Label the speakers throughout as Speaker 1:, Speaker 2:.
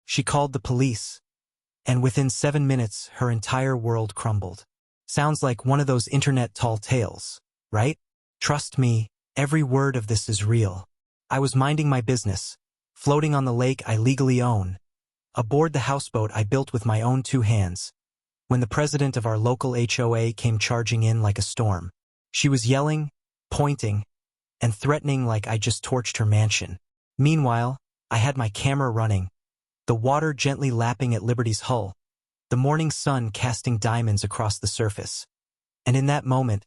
Speaker 1: She called the police, and within 7 minutes, her entire world crumbled. Sounds like one of those internet tall tales, right? Trust me, every word of this is real. I was minding my business, floating on the lake I legally own, aboard the houseboat I built with my own 2 hands, when the president of our local HOA came charging in like a storm. She was yelling, pointing, and threatening like I just torched her mansion. Meanwhile, I had my camera running, the water gently lapping at Liberty's hull, the morning sun casting diamonds across the surface. And in that moment,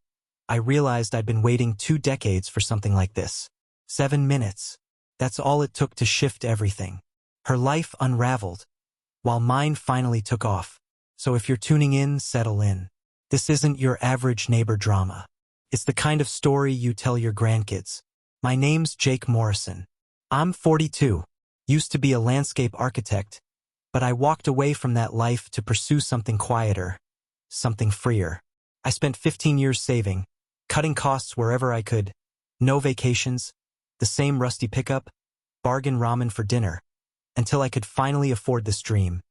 Speaker 1: I realized I'd been waiting 2 decades for something like this. 7 minutes. That's all it took to shift everything. Her life unraveled, while mine finally took off. So if you're tuning in, settle in. This isn't your average neighbor drama. It's the kind of story you tell your grandkids. My name's Jake Morrison. I'm 42, used to be a landscape architect, but I walked away from that life to pursue something quieter, something freer. I spent 15 years saving, cutting costs wherever I could. No vacations, the same rusty pickup, bargain ramen for dinner, until I could finally afford this dream.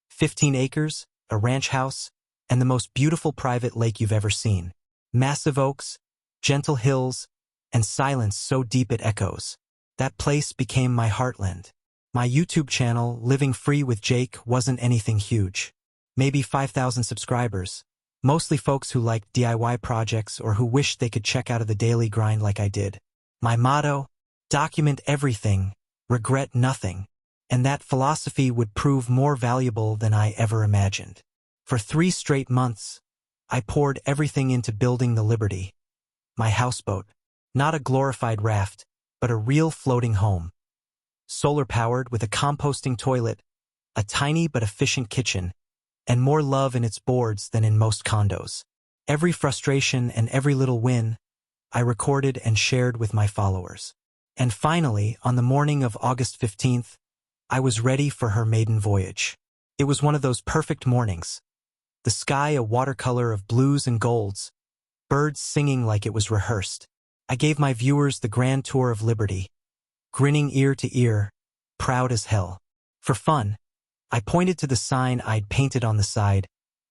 Speaker 1: 15 acres, a ranch house, and the most beautiful private lake you've ever seen. Massive oaks, gentle hills, and silence so deep it echoes. That place became my heartland. My YouTube channel, Living Free with Jake, wasn't anything huge. Maybe 5,000 subscribers. Mostly folks who liked DIY projects or who wished they could check out of the daily grind like I did. My motto? Document everything, regret nothing. And that philosophy would prove more valuable than I ever imagined. For 3 straight months, I poured everything into building the Liberty. My houseboat. Not a glorified raft, but a real floating home. Solar-powered with a composting toilet, a tiny but efficient kitchen, and more love in its boards than in most condos. Every frustration and every little win, I recorded and shared with my followers. And finally, on the morning of August 15th, I was ready for her maiden voyage. It was one of those perfect mornings. The sky a watercolor of blues and golds, birds singing like it was rehearsed. I gave my viewers the grand tour of Liberty, grinning ear to ear, proud as hell. For fun, I pointed to the sign I'd painted on the side,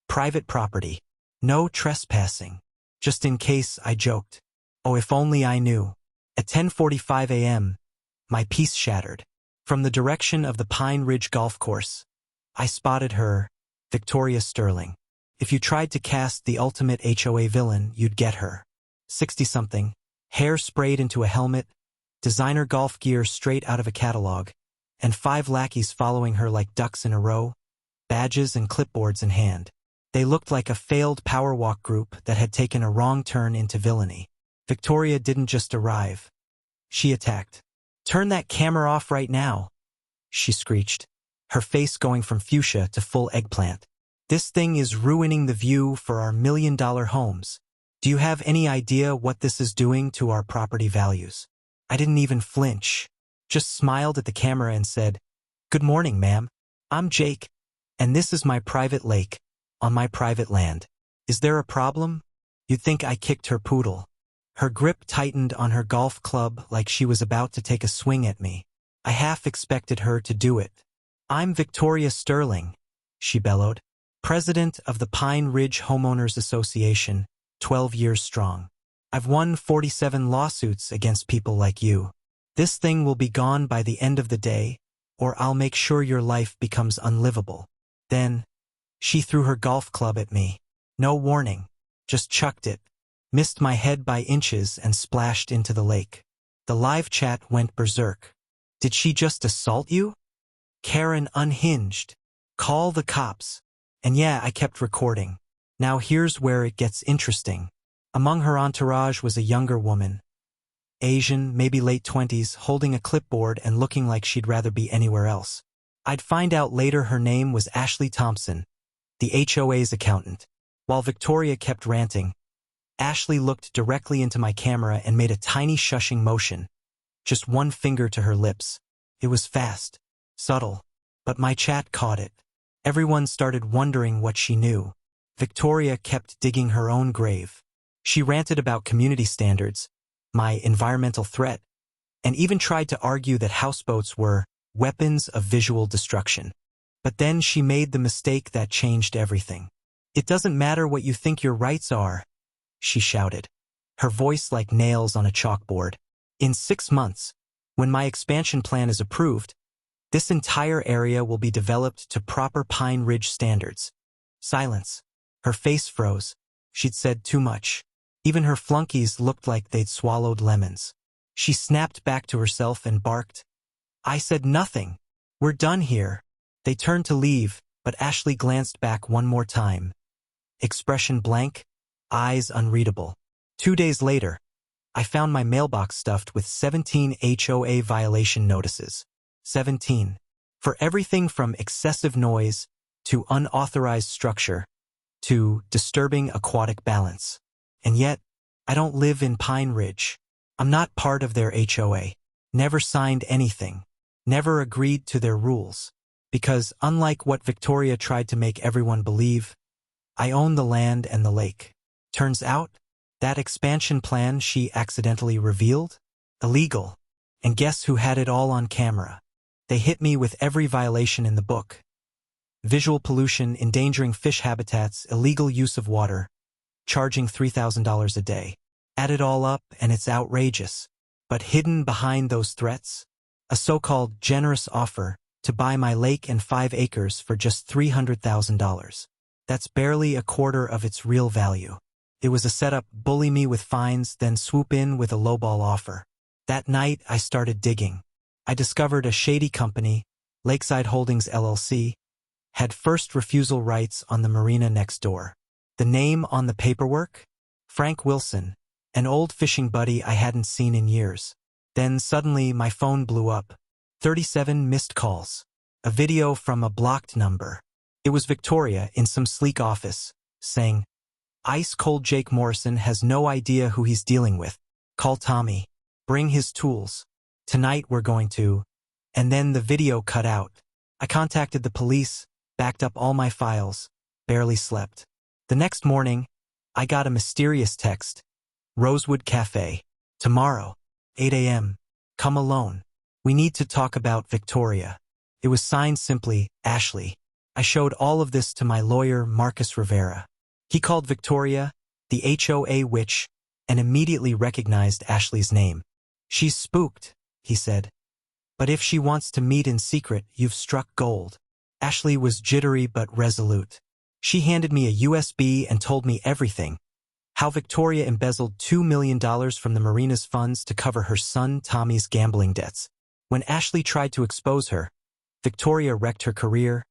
Speaker 1: private property, no trespassing. Just in case, I joked. Oh, if only I knew. At 10:45 a.m., my peace shattered. From the direction of the Pine Ridge Golf Course, I spotted her, Victoria Sterling. If you tried to cast the ultimate HOA villain, you'd get her. 60-something, hair sprayed into a helmet, designer golf gear straight out of a catalog, and 5 lackeys following her like ducks in a row, badges and clipboards in hand. They looked like a failed power walk group that had taken a wrong turn into villainy. Victoria didn't just arrive. She attacked. "Turn that camera off right now," she screeched, her face going from fuchsia to full eggplant. "This thing is ruining the view for our million-dollar homes. Do you have any idea what this is doing to our property values?" I didn't even flinch, just smiled at the camera and said, "Good morning, ma'am. I'm Jake, and this is my private lake, on my private land. Is there a problem?" You'd think I kicked her poodle. Her grip tightened on her golf club like she was about to take a swing at me. I half expected her to do it. "I'm Victoria Sterling," she bellowed, "president of the Pine Ridge Homeowners Association, 12 years strong. I've won 47 lawsuits against people like you. This thing will be gone by the end of the day, or I'll make sure your life becomes unlivable." Then, she threw her golf club at me. No warning, just chucked it, missed my head by inches and splashed into the lake. The live chat went berserk. "Did she just assault you? Karen unhinged. Call the cops." And yeah, I kept recording. Now here's where it gets interesting. Among her entourage was a younger woman, Asian, maybe late 20s, holding a clipboard and looking like she'd rather be anywhere else. I'd find out later her name was Ashley Thompson, the HOA's accountant. While Victoria kept ranting, Ashley looked directly into my camera and made a tiny shushing motion, just one finger to her lips. It was fast, subtle, but my chat caught it. Everyone started wondering what she knew. Victoria kept digging her own grave. She ranted about community standards, my environmental threat, and even tried to argue that houseboats were weapons of visual destruction. But then she made the mistake that changed everything. "It doesn't matter what you think your rights are," she shouted, her voice like nails on a chalkboard. "In 6 months, when my expansion plan is approved, this entire area will be developed to proper Pine Ridge standards." Silence. Her face froze. She'd said too much. Even her flunkies looked like they'd swallowed lemons. She snapped back to herself and barked, "I said nothing. We're done here." They turned to leave, but Ashley glanced back one more time. Expression blank, eyes unreadable. 2 days later, I found my mailbox stuffed with 17 HOA violation notices. 17. For everything from excessive noise, to unauthorized structure, to disturbing aquatic balance. And yet, I don't live in Pine Ridge. I'm not part of their HOA. Never signed anything. Never agreed to their rules. Because, unlike what Victoria tried to make everyone believe, I own the land and the lake. Turns out, that expansion plan she accidentally revealed? Illegal. And guess who had it all on camera? They hit me with every violation in the book. Visual pollution, endangering fish habitats, illegal use of water, charging $3,000 a day. Add it all up and it's outrageous. But hidden behind those threats? A so-called generous offer to buy my lake and 5 acres for just $300,000. That's barely a quarter of its real value. It was a setup: bully me with fines, then swoop in with a lowball offer. That night, I started digging. I discovered a shady company, Lakeside Holdings LLC, had first refusal rights on the marina next door. The name on the paperwork? Frank Wilson, an old fishing buddy I hadn't seen in years. Then suddenly my phone blew up. 37 missed calls. A video from a blocked number. It was Victoria in some sleek office, saying, "Ice-cold Jake Morrison has no idea who he's dealing with. Call Tommy. Bring his tools. Tonight we're going to..." And then the video cut out. I contacted the police, backed up all my files, barely slept. The next morning, I got a mysterious text. "Rosewood Cafe. Tomorrow, 8 a.m. Come alone. We need to talk about Victoria." It was signed simply, Ashley. I showed all of this to my lawyer, Marcus Rivera. He called Victoria the HOA witch and immediately recognized Ashley's name. "She's spooked," he said. "But if she wants to meet in secret, you've struck gold." Ashley was jittery but resolute. She handed me a USB and told me everything. How Victoria embezzled $2 million from the marina's funds to cover her son Tommy's gambling debts. When Ashley tried to expose her, Victoria wrecked her career,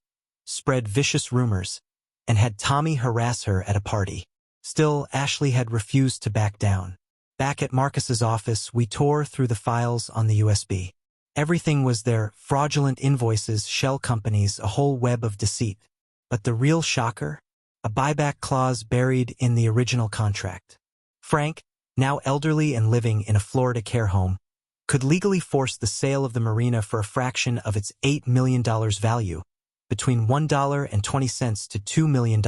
Speaker 1: spread vicious rumors, and had Tommy harass her at a party. Still, Ashley had refused to back down. Back at Marcus's office, we tore through the files on the USB. Everything was there: fraudulent invoices, shell companies, a whole web of deceit. But the real shocker? A buyback clause buried in the original contract. Frank, now elderly and living in a Florida care home, could legally force the sale of the marina for a fraction of its $8 million value, between $1.20 to $2 million,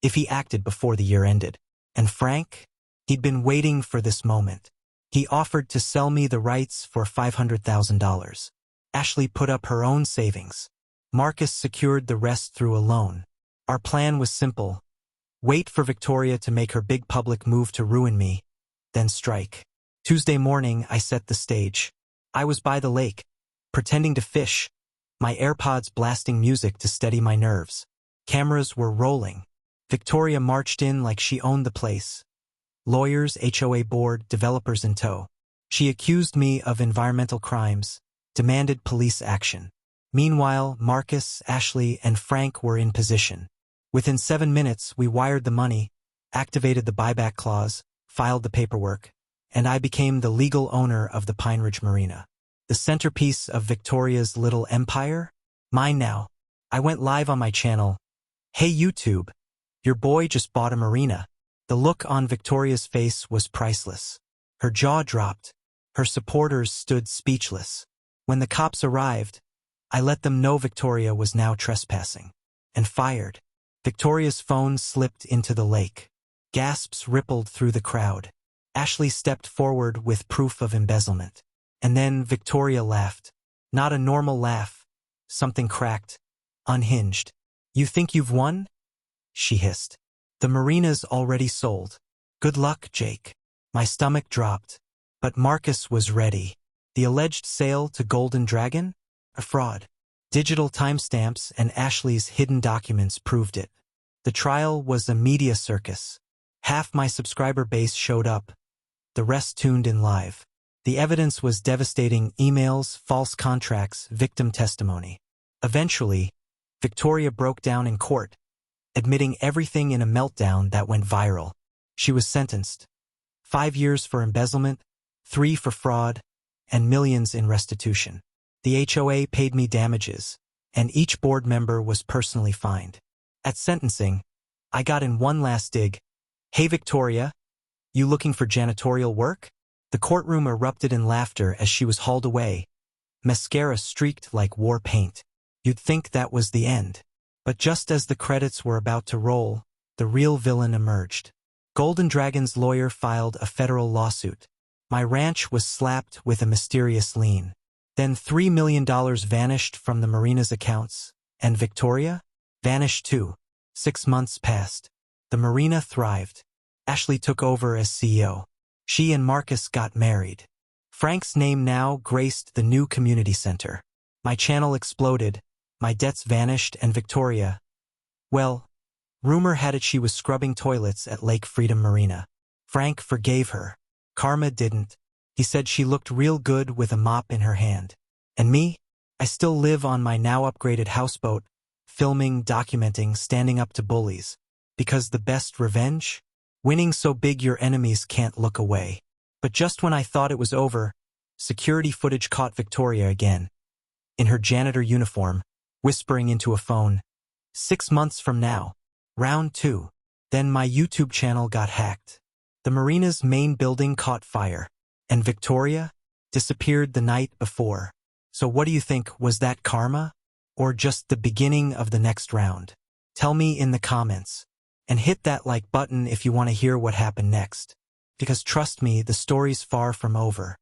Speaker 1: if he acted before the year ended. And Frank? He'd been waiting for this moment. He offered to sell me the rights for $500,000. Ashley put up her own savings. Marcus secured the rest through a loan. Our plan was simple: wait for Victoria to make her big public move to ruin me, then strike. Tuesday morning, I set the stage. I was by the lake, pretending to fish, my AirPods blasting music to steady my nerves. Cameras were rolling. Victoria marched in like she owned the place. Lawyers, HOA board, developers in tow. She accused me of environmental crimes, demanded police action. Meanwhile, Marcus, Ashley, and Frank were in position. Within 7 minutes, we wired the money, activated the buyback clause, filed the paperwork, and I became the legal owner of the Pine Ridge Marina. The centerpiece of Victoria's little empire? Mine now. I went live on my channel. "Hey YouTube, your boy just bought a marina." The look on Victoria's face was priceless. Her jaw dropped. Her supporters stood speechless. When the cops arrived, I let them know Victoria was now trespassing. And fired. Victoria's phone slipped into the lake. Gasps rippled through the crowd. Ashley stepped forward with proof of embezzlement. And then Victoria laughed. Not a normal laugh. Something cracked, unhinged. You think you've won? She hissed. The marina's already sold. Good luck, Jake. My stomach dropped. But Marcus was ready. The alleged sale to Golden Dragon? A fraud. Digital timestamps and Ashley's hidden documents proved it. The trial was a media circus. Half my subscriber base showed up. The rest tuned in live. The evidence was devastating: emails, false contracts, victim testimony. Eventually, Victoria broke down in court, admitting everything in a meltdown that went viral. She was sentenced. 5 years for embezzlement, 3 for fraud, and millions in restitution. The HOA paid me damages, and each board member was personally fined. At sentencing, I got in one last dig. Hey Victoria, you looking for janitorial work? The courtroom erupted in laughter as she was hauled away. Mascara streaked like war paint. You'd think that was the end. But just as the credits were about to roll, the real villain emerged. Golden Dragon's lawyer filed a federal lawsuit. My ranch was slapped with a mysterious lien. Then $3 million vanished from the marina's accounts, and Victoria vanished too. 6 months passed. The marina thrived. Ashley took over as CEO. She and Marcus got married. Frank's name now graced the new community center. My channel exploded, my debts vanished, and Victoria, well, rumor had it she was scrubbing toilets at Lake Freedom Marina. Frank forgave her. Karma didn't. He said she looked real good with a mop in her hand. And me? I still live on my now upgraded houseboat, filming, documenting, standing up to bullies. Because the best revenge? Winning so big your enemies can't look away. But just when I thought it was over, security footage caught Victoria again. In her janitor uniform, whispering into a phone. 6 months from now. Round 2. Then my YouTube channel got hacked. The marina's main building caught fire. And Victoria disappeared the night before. So what do you think? Was that karma? Or just the beginning of the next round? Tell me in the comments. And hit that like button if you want to hear what happened next. Because trust me, the story's far from over.